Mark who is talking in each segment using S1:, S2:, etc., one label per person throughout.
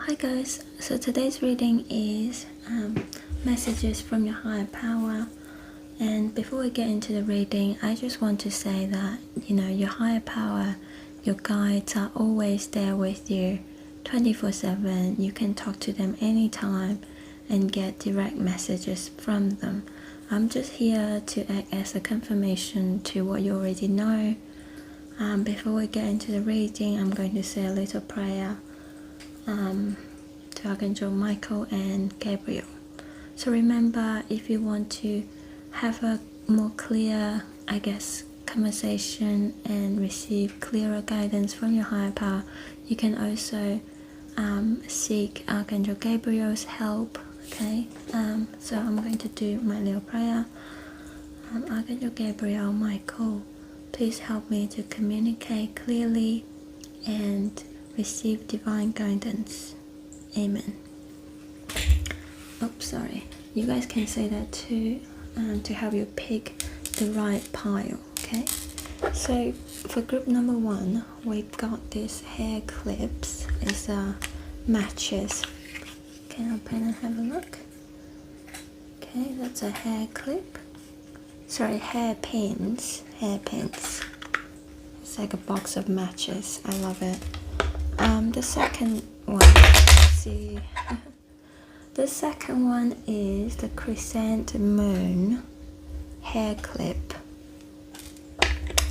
S1: Hi guys, so today's reading is messages from your higher power. And before we get into the reading, I just want to say that your higher power, your guides are always there with you 24/7. You can talk to them anytime and get direct messages from them. I'm just here to act as a confirmation to what you already know. Before we get into the reading, I'm going to say a little prayer to Archangel Michael and Gabriel. So remember, if you want to have a more clear, conversation and receive clearer guidance from your higher power, you can also seek Archangel Gabriel's help. Okay, so I'm going to do my little prayer. Archangel Gabriel, Michael, please help me to communicate clearly and receive divine guidance. Amen. Oops, sorry. You guys can say that too, to help you pick the right pile. Okay. So for group number 1, we got these hair clips. It's matches. Can I open and have a look? Okay, that's a hair clip. Sorry, hair pins. Hair pins. It's like a box of matches. I love it. The second one, let's see. The second one is the crescent moon hair clip.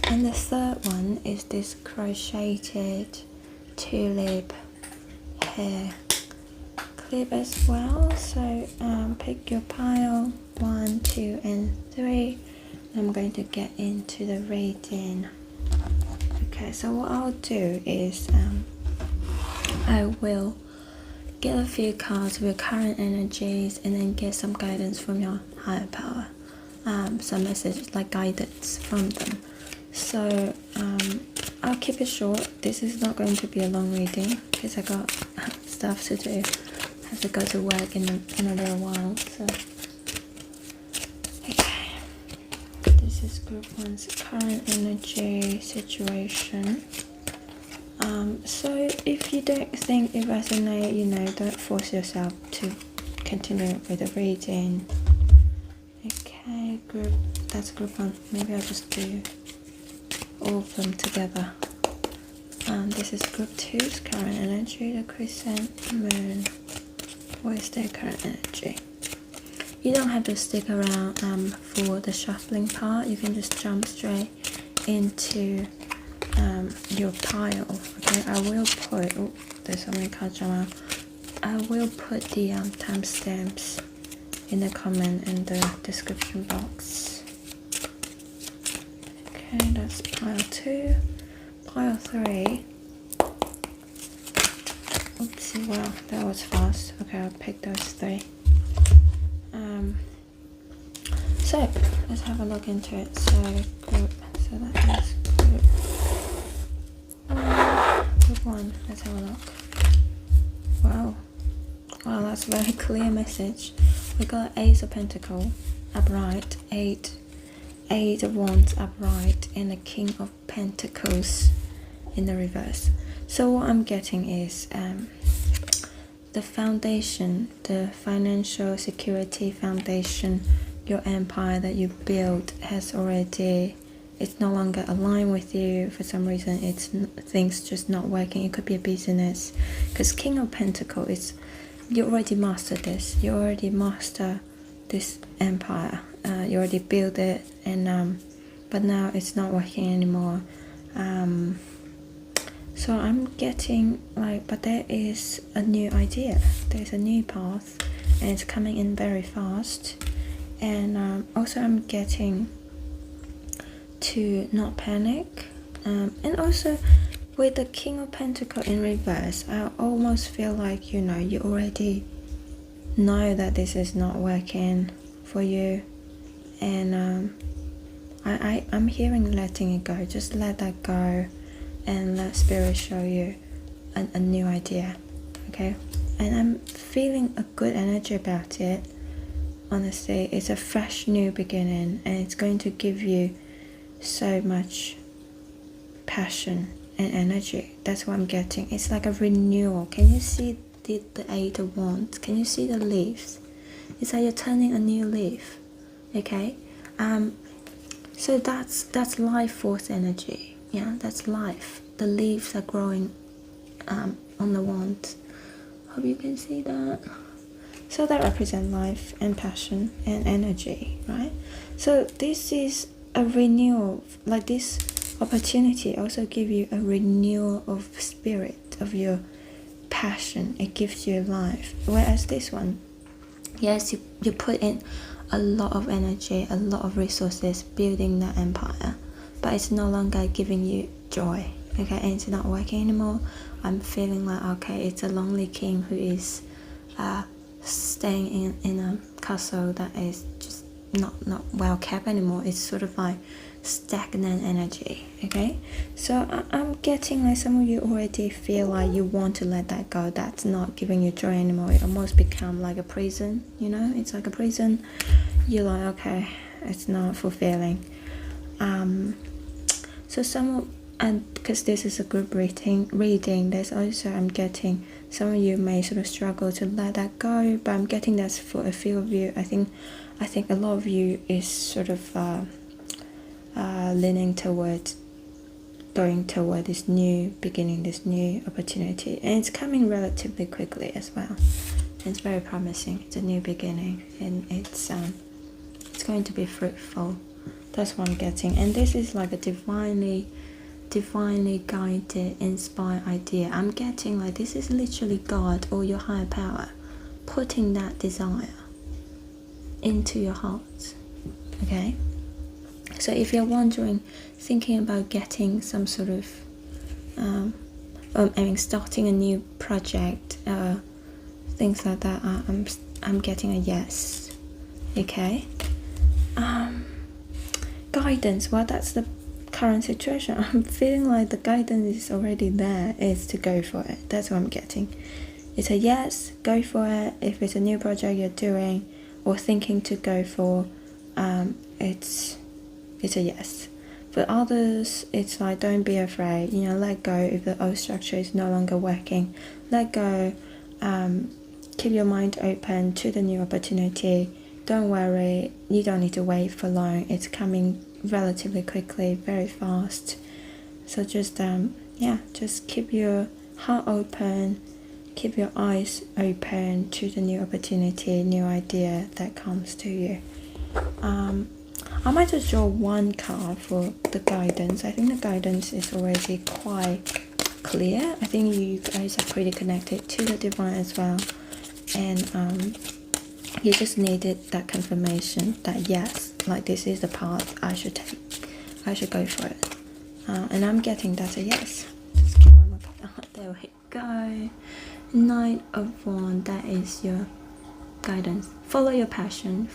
S1: And the third one is this crocheted tulip hair clip as well. So pick your pile 1, 2, and 3. I'm going to get into the reading. Okay, so what I'll do is I will get a few cards with current energies and then get some guidance from your higher power, some messages like guidance from them. So I'll keep it short. This is not going to be a long reading because I got stuff to do. I have to go to work in a little while. So okay, this is group 1's current energy situation. So if you don't think it resonates, don't force yourself to continue with the reading. Okay, that's group 1. Maybe I'll just do all of them together. This is group 2's current energy, the crescent moon. What is their current energy? You don't have to stick around for the shuffling part. You can just jump straight into your pile. Okay, I will put, there's so many cards around. I will put the timestamps in the comment and the description box. Okay, that's pile 2. Pile 3. Oopsie, wow, that was fast. Okay, I'll pick those 3. So let's have a look into it. So that is group 1. Let's have a look. Wow, that's a very clear message. We got Ace of Pentacles upright, 8 of Wands upright, and the King of Pentacles in the reverse. So what I'm getting is the foundation, the financial security foundation, your empire that you built it's no longer aligned with you. For some reason, things just not working. It could be a business, because King of Pentacles is, you already mastered this. You already master this empire. You already built it, and but now it's not working anymore. So I'm getting but there is a new idea. There's a new path, and it's coming in very fast. And also I'm getting to not panic, and also with the King of Pentacles in reverse, I almost feel like you already know that this is not working for you, and I'm hearing letting it go. Just let that go and let spirit show you a new idea. Okay, and I'm feeling a good energy about it. Honestly, it's a fresh new beginning, and it's going to give you so much passion and energy. That's what I'm getting. It's like a renewal. Can you see the Eight of Wands. Can you see the leaves? It's like you're turning a new leaf. Okay, so that's life force energy. Yeah, that's life. The leaves are growing on the wand. Hope you can see that. So that represents life and passion and energy, right? So this is a renewal. Like this opportunity also give you a renewal of spirit, of your passion. It gives you life. Whereas this one, yes, you put in a lot of energy, a lot of resources building that empire, but it's no longer giving you joy. Okay, and it's not working anymore. I'm feeling like, okay, it's a lonely king who is staying in a castle that is just not well kept anymore. It's sort of like stagnant energy. Okay, so I'm getting like some of you already feel like you want to let that go. That's not giving you joy anymore. It almost become like a prison, you know. It's like a prison. You're like, okay, it's not fulfilling. So some, and because this is a group reading, there's also, I'm getting some of you may sort of struggle to let that go, but I'm getting that's for a few of you. I think a lot of you is sort of leaning towards going toward this new beginning, this new opportunity, and it's coming relatively quickly as well. It's very promising. It's a new beginning, and it's going to be fruitful. That's what I'm getting. And this is like a divinely guided, inspired idea. I'm getting like this is literally God or your higher power putting that desire into your heart. Okay, so if you're wondering, thinking about getting some sort of starting a new project, things like that, I'm getting a yes. Okay. Guidance, well, that's the current situation. I'm feeling like the guidance is already there, is to go for it. That's what I'm getting. It's a yes, go for it. If it's a new project you're doing or thinking to go for, it's a yes. For others, it's like, don't be afraid, you know, let go. If the old structure is no longer working, let go. Keep your mind open to the new opportunity. Don't worry, you don't need to wait for long. It's coming relatively quickly, very fast. So just just keep your heart open, keep your eyes open to the new opportunity, new idea that comes to you. I might just draw one card for the guidance. I think the guidance is already quite clear. I think you guys are pretty connected to the divine as well, and you just needed that confirmation that yes, like this is the path I should take. I should go for it. And I'm getting that's a yes. Just keep one more card. There we go. Knight of Wands, that is your guidance. Follow your passion,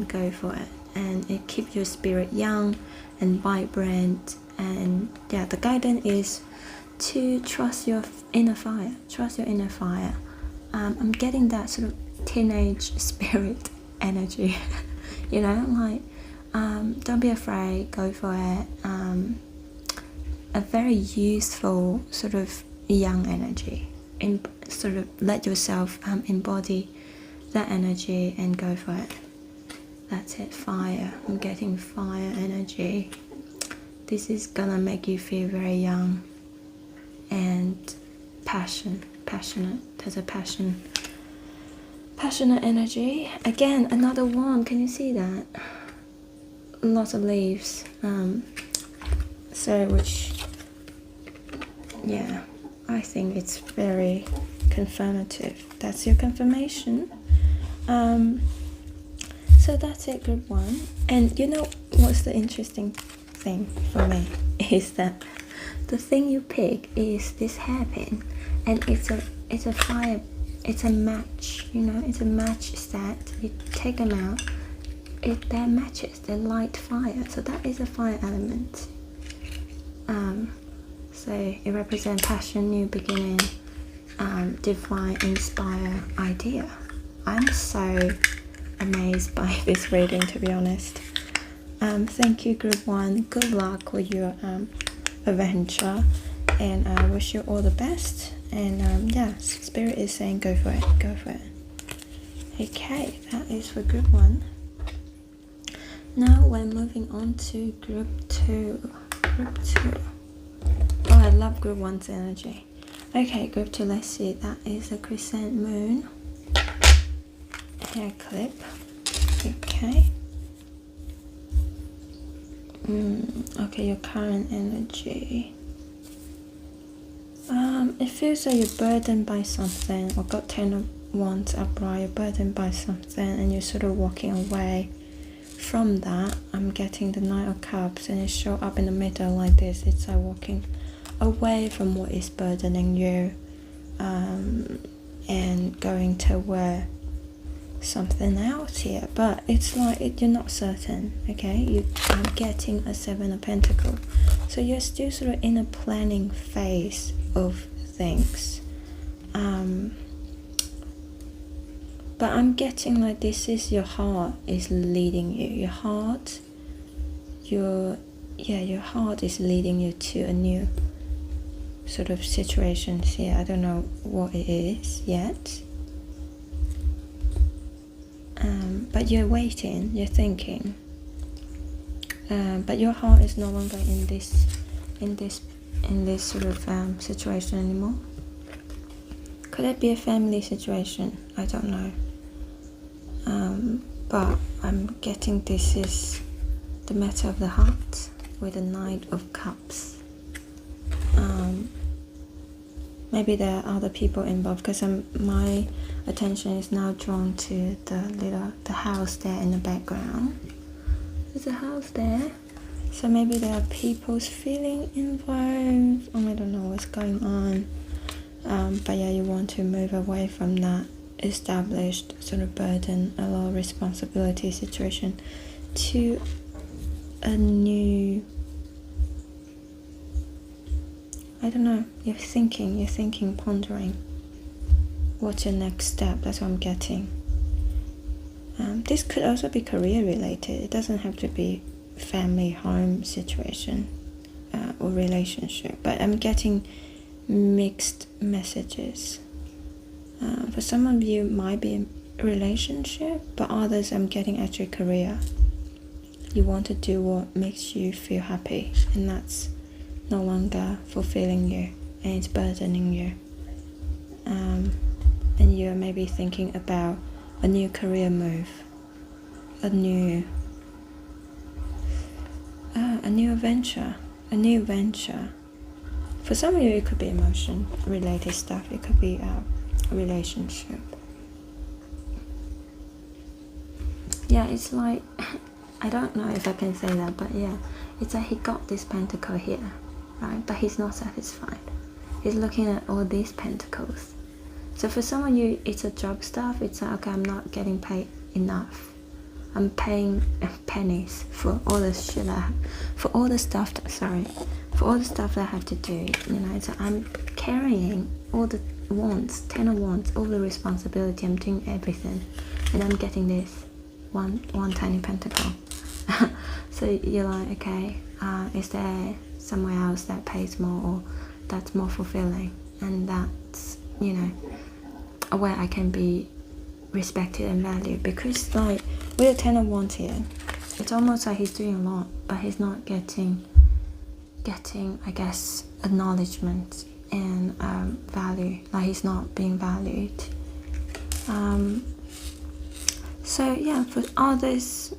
S1: go for it. And it keeps your spirit young and vibrant. And yeah, the guidance is to trust your inner fire. I'm getting that sort of teenage spirit energy. You know, like don't be afraid, go for it. A very useful sort of young energy. Sort of let yourself embody that energy and go for it. That's it. Fire. I'm getting fire energy. This is gonna make you feel very young and passionate. There's a passionate energy. Again, another wand. Can you see that? Lots of leaves. Yeah, I think it's very confirmative. That's your confirmation. So that's it, group one. And you know what's the interesting thing for me is that the thing you pick is this hairpin, and it's a fire. It's a match, you know, it's a match set. You take them out, they're matches, they light fire. So that is a fire element. So it represents passion, new beginning, divine, inspire idea. I'm so amazed by this reading, to be honest. Thank you, group one. Good luck with your adventure, and I wish you all the best. And yeah, Spirit is saying go for it, go for it. Okay, that is for group 1. Now we're moving on to group 2. Group 2. Oh, I love group 1's energy. Okay, group 2, let's see. That is a crescent moon. Hair clip. Okay. Okay, your current energy. It feels like you're burdened by something, or got 10 of Wands upright, you're burdened by something and you're sort of walking away from that. I'm getting the Knight of Cups and it show up in the middle like this. It's like walking away from what is burdening you, and going toward something else here. But it's like you're not certain. Okay, I'm getting a 7 of Pentacles, so you're still sort of in a planning phase of things. But I'm getting like this is your heart is leading you. Your heart is leading you to a new sort of situation here. I don't know what it is yet. But you're waiting, you're thinking. But your heart is no longer in this sort of situation anymore. Could it be a family situation? I don't know. But I'm getting this is the matter of the heart with the Knight of Cups. Maybe there are other people involved, because my attention is now drawn to the house there in the background. There's a house there, so maybe there are people's feeling involved. I don't know what's going on. But yeah, you want to move away from that established sort of burden, a lot of responsibility situation, to a new, I don't know, you're thinking, pondering what's your next step. That's what I'm getting. This could also be career related. It doesn't have to be family, home situation, or relationship, but I'm getting mixed messages. For some of you might be a relationship, but others I'm getting actually career. You want to do what makes you feel happy, and that's no longer fulfilling you and it's burdening you. And you're maybe thinking about a new career move, a new venture. For some of you it could be emotion related stuff, it could be a relationship. Yeah, it's like, I don't know if I can say that, but yeah, it's like he got this pentacle here, right? But he's not satisfied. He's looking at all these pentacles. So for some of you, it's a job stuff. It's like, okay, I'm not getting paid enough. I'm paying pennies for all the shit for all the stuff that I have to do. You know, so I'm carrying all the wands, 10 of wands, all the responsibility. I'm doing everything, and I'm getting this one tiny pentacle. So you're like, okay, is there somewhere else that pays more or that's more fulfilling, and that's, you know, where I can be respected and valued? Because like with the 10 of wands here, it's almost like he's doing a lot, but he's not getting I guess acknowledgement and value. Like he's not being valued. So yeah, for others,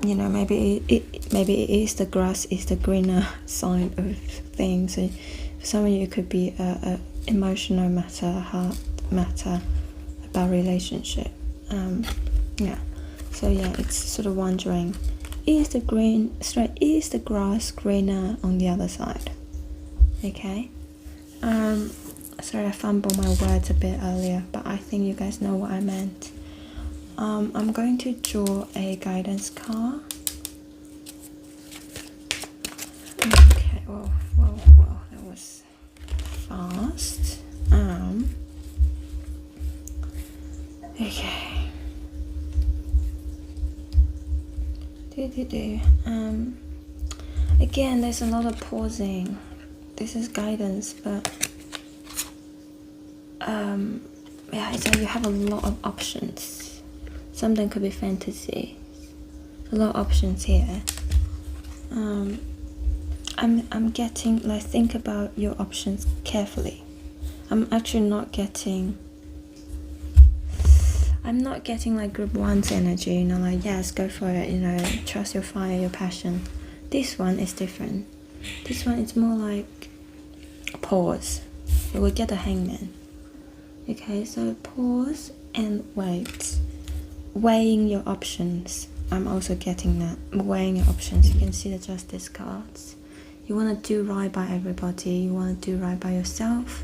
S1: you know, maybe it is the grass is the greener side of things. So for some of you, it could be a emotional matter, heart matter about relationship. Yeah. So yeah, it's sort of wondering, is the grass greener on the other side? Okay. Sorry, I fumbled my words a bit earlier, but I think you guys know what I meant. I'm going to draw a guidance card. Okay, whoa, that was fast. Okay. Again, there's a lot of pausing. This is guidance, but yeah, it's like you have a lot of options. Something could be fantasy. A lot of options here. I'm getting, like, think about your options carefully. I'm actually not getting, I'm not getting like group one's energy, you know, like, yes, go for it, you know, trust your fire, your passion. This one is different. This one is more like pause. You will get a hangman. Okay, so pause and wait. Weighing your options. I'm also getting that. Weighing your options. You can see the justice cards. You want to do right by everybody. You want to do right by yourself,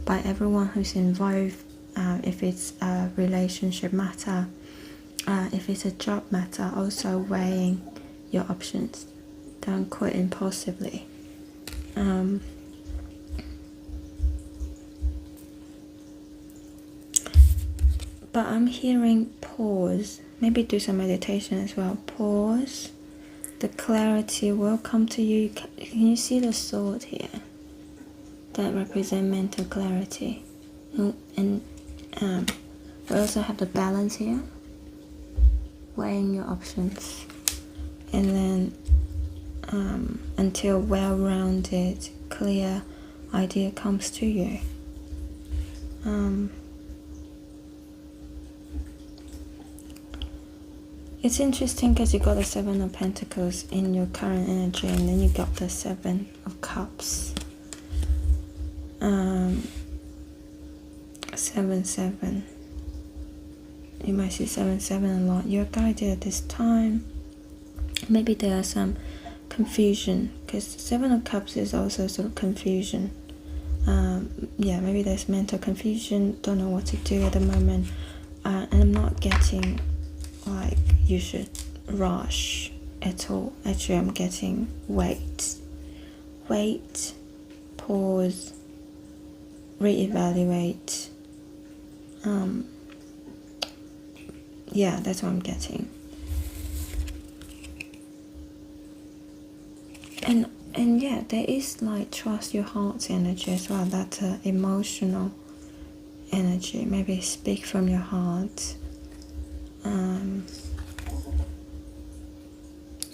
S1: by everyone who's involved. If it's a relationship matter, if it's a job matter, also weighing your options. Don't quit impulsively. But I'm hearing pause. Maybe do some meditation as well. Pause. The clarity will come to you. Can you see the sword here? That represent mental clarity. And we also have the balance here. Weighing your options. And then until well-rounded, clear idea comes to you. It's interesting because you got the 7 of Pentacles in your current energy, and then you got the 7 of Cups. 7-7. You might see 7-7 a lot. You're guided at this time. Maybe there are some confusion, because 7 of Cups is also sort of confusion. Yeah, maybe there's mental confusion. Don't know what to do at the moment. And I'm not getting like you should rush at all. Actually, I'm getting wait, pause, reevaluate. Yeah, that's what I'm getting. And yeah, there is like trust your heart's energy as well. That's emotional energy. Maybe speak from your heart.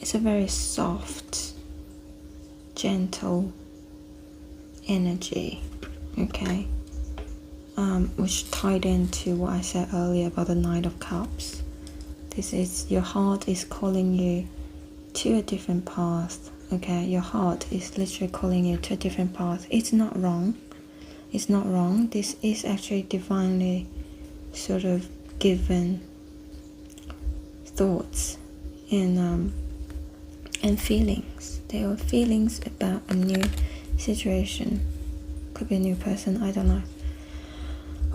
S1: It's a very soft, gentle energy, okay? Which tied into what I said earlier about the Knight of Cups. This is, your heart is calling you to a different path, okay? Your heart is literally calling you to a different path. It's not wrong. It's not wrong. This is actually divinely sort of given thoughts and feelings. There are feelings about a new situation. Could be a new person, I don't know,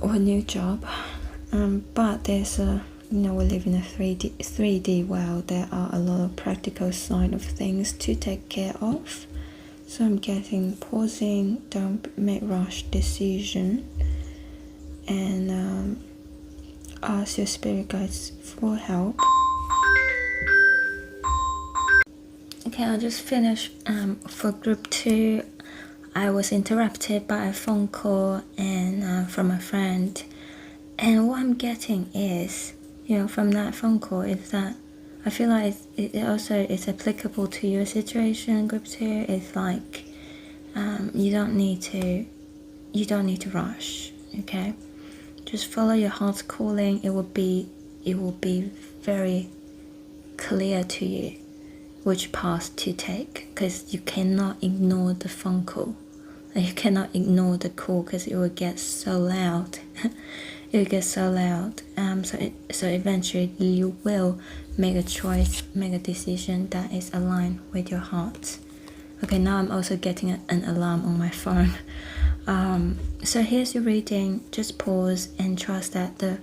S1: or a new job. But there's a, you know, we live in a 3D world. There are a lot of practical side of things to take care of. So I'm getting pausing, don't make rush decision, and ask your spirit guides for help. Okay, I'll just finish. For group 2, I was interrupted by a phone call and from a friend, and what I'm getting is, you know, from that phone call is that I feel like it also is applicable to your situation. Group 2 is like you don't need to rush. Okay, just follow your heart's calling. It will be very clear to you which path to take, because you cannot ignore the phone call. You cannot ignore the call because it will get so loud. It will get so loud. So eventually you will make a choice, make a decision that is aligned with your heart. Okay, now I'm also getting an alarm on my phone. So here's your reading. Just pause and trust that the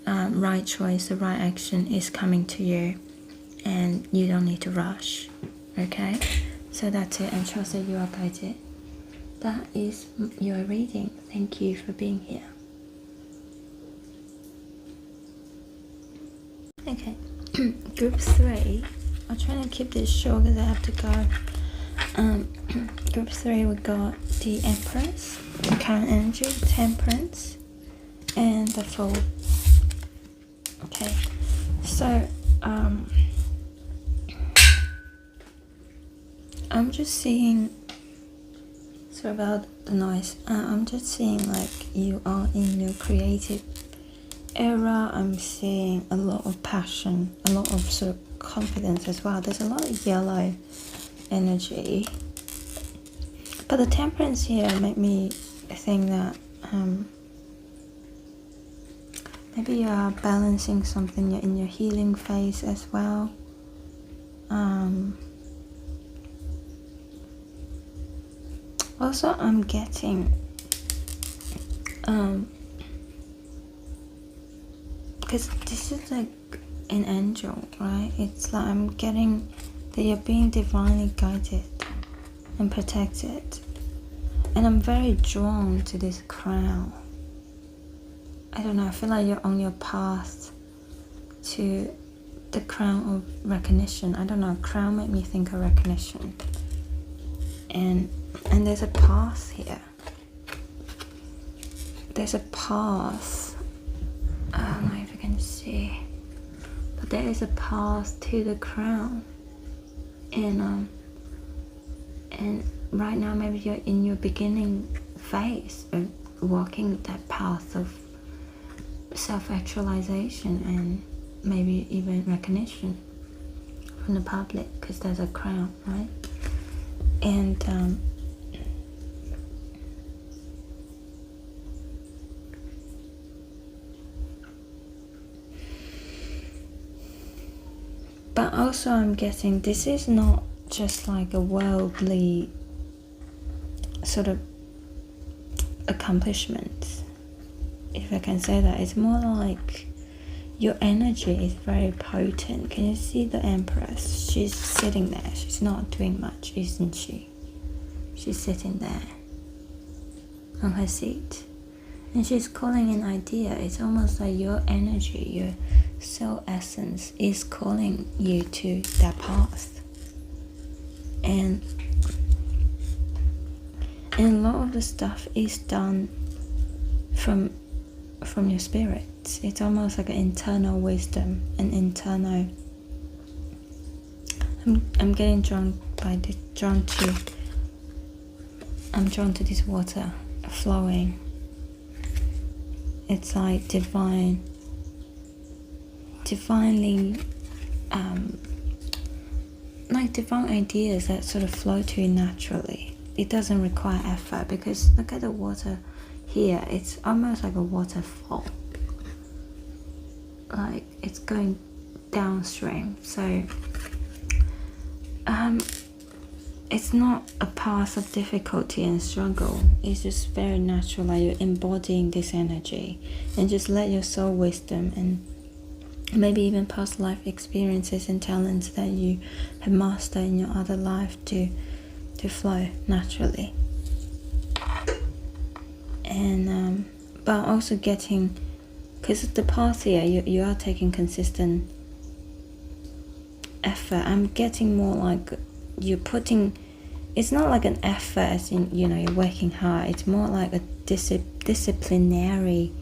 S1: right choice, the right action is coming to you, and you don't need to rush. Okay, so that's it, and trust that you are guided. That is your reading. Thank you for being here. Okay, group 3. I'll try to keep this short because I have to go. Group 3, we got the Empress, the current energy, Temperance, wonderful. Okay, so I'm just seeing, sorry about the noise, I'm just seeing like you are in your creative era. I'm seeing a lot of passion, a lot of sort of confidence as well. There's a lot of yellow energy, but the temperance here made me think that maybe you are balancing something. You're in your healing phase as well. Also, I'm getting because this is like an angel, right? It's like I'm getting that you're being divinely guided and protected, and I'm very drawn to this crown. I don't know, I feel like you're on your path to the crown of recognition. I don't know, crown made me think of recognition, and there's a path here. There's a path. I don't know if you can see, but there is a path to the crown, and right now maybe you're in your beginning phase of walking that path of self-actualization and maybe even recognition from the public, because there's a crown, right? And but also I'm getting this is not just like a worldly sort of accomplishment, if I can say that. It's more like your energy is very potent. Can you see the Empress? She's sitting there. She's not doing much, isn't she? She's sitting there on her seat, and she's calling an idea. It's almost like your energy, your soul essence is calling you to that path. And a lot of the stuff is done from your spirit. It's almost like an internal wisdom, an internal. I'm getting drawn to this water flowing. It's like divinely, like divine ideas that sort of flow to you naturally. It doesn't require effort, because look at the water here. It's almost like a waterfall, like it's going downstream. So it's not a path of difficulty and struggle. It's just very natural, like you're embodying this energy, and just let your soul wisdom and maybe even past life experiences and talents that you have mastered in your other life to flow naturally. And but also getting, because the path here, you are taking consistent effort. I'm getting more like you're putting, it's not like an effort as in, you know, you're working hard. It's more like a disciplinary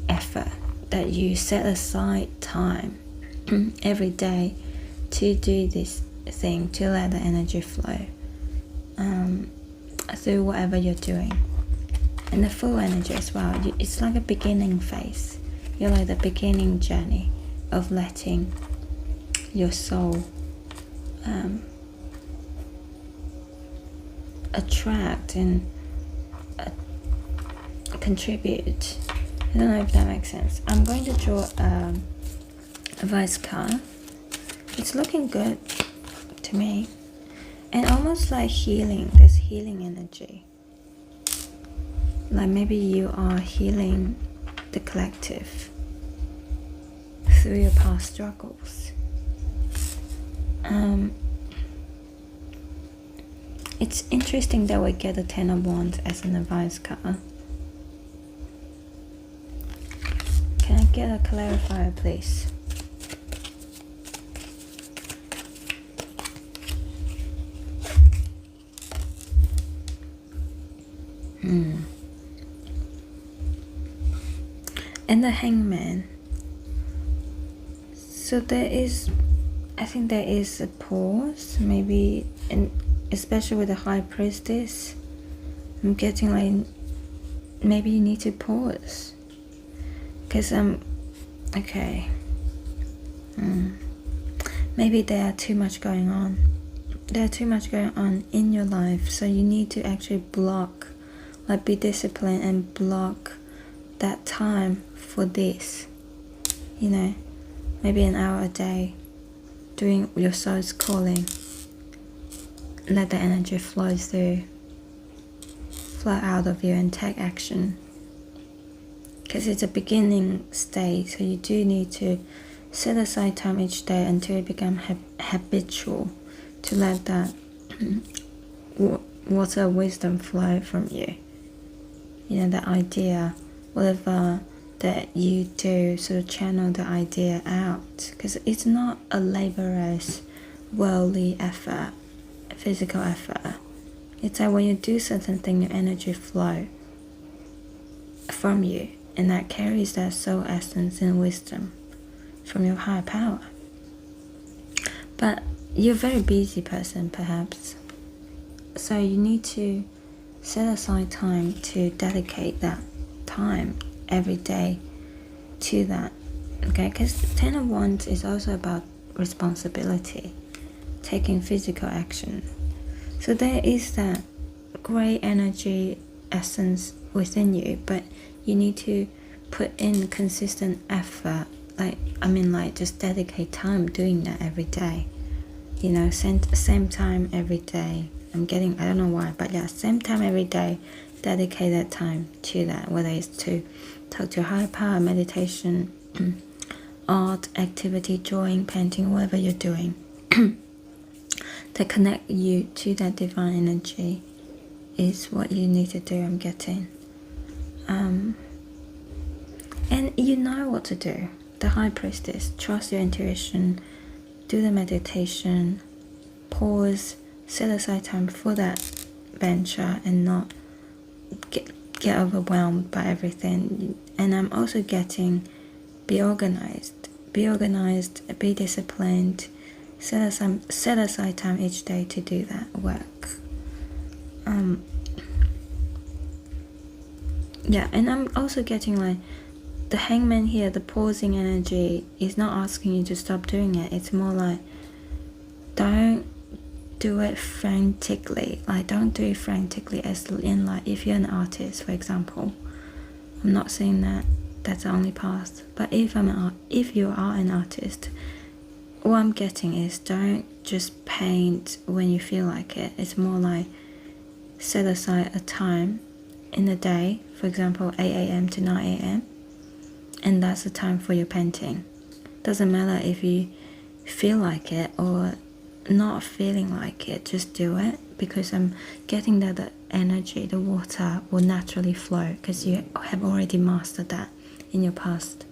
S1: effort, that you set aside time every day to do this thing, to let the energy flow through whatever you're doing. And the full energy as well, it's like a beginning phase. You're like the beginning journey of letting your soul attract and contribute. I don't know if that makes sense. I'm going to draw a vice card. It's looking good to me, and almost like healing. There's healing energy. Like maybe you are healing the collective through your past struggles. It's interesting that we get the Ten of Wands as an advice card. Can I get a clarifier, please? and the Hangman. So I think there is a pause, maybe, and especially with the High Priestess, I'm getting like maybe you need to pause, because okay, maybe there are too much going on. There's too much going on in your life, so you need to actually block, like be disciplined and block that time for this, you know, maybe an hour a day, doing your soul's calling. Let the energy flow through, flow out of you, and take action, because it's a beginning stage, so you do need to set aside time each day until it becomes habitual, to let that water wisdom flow from you. You know, the idea, whatever that you do, sort of channel the idea out, because it's not a laborious worldly effort, physical effort. It's like when you do certain thing, your energy flow from you, and that carries that soul essence and wisdom from your higher power. But you're a very busy person, perhaps, so you need to set aside time to dedicate that time every day to that, okay? Because Ten of Wands is also about responsibility, taking physical action. So there is that great energy essence within you, but you need to put in consistent effort, like just dedicate time doing that every day, you know, same time every day. I don't know why, but yeah, same time every day, dedicate that time to that, whether it's to talk to your higher power, meditation, art, activity, drawing, painting, whatever you're doing, to connect you to that divine energy is what you need to do, I'm getting. And you know what to do. The High Priestess, trust your intuition, do the meditation, pause, set aside time for that venture, and not get overwhelmed by everything. And I'm also getting, be organized, be disciplined, set aside time each day to do that work. Yeah, and I'm also getting like the Hangman here, the pausing energy is not asking you to stop doing it. It's more like, don't do it frantically. Like, don't do it frantically, as in like if you're an artist, for example. I'm not saying that that's the only path, but if you are an artist, what I'm getting is, don't just paint when you feel like it. It's more like, set aside a time in the day, for example 8 a.m. to 9 a.m. and that's the time for your painting. Doesn't matter if you feel like it or not feeling like it, just do it, because I'm getting that the energy, the water will naturally flow, because you have already mastered that in your past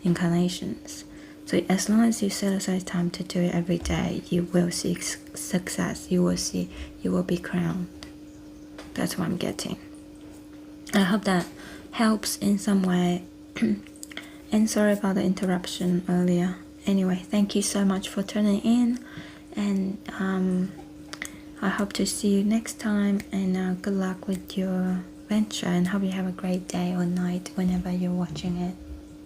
S1: incarnations. So as long as you set aside time to do it every day, you will see success. You will be crowned. That's what I'm getting. I hope that helps in some way. And sorry about the interruption earlier. Anyway, thank you so much for tuning in, and I hope to see you next time, and good luck with your venture, and hope you have a great day or night whenever you're watching it.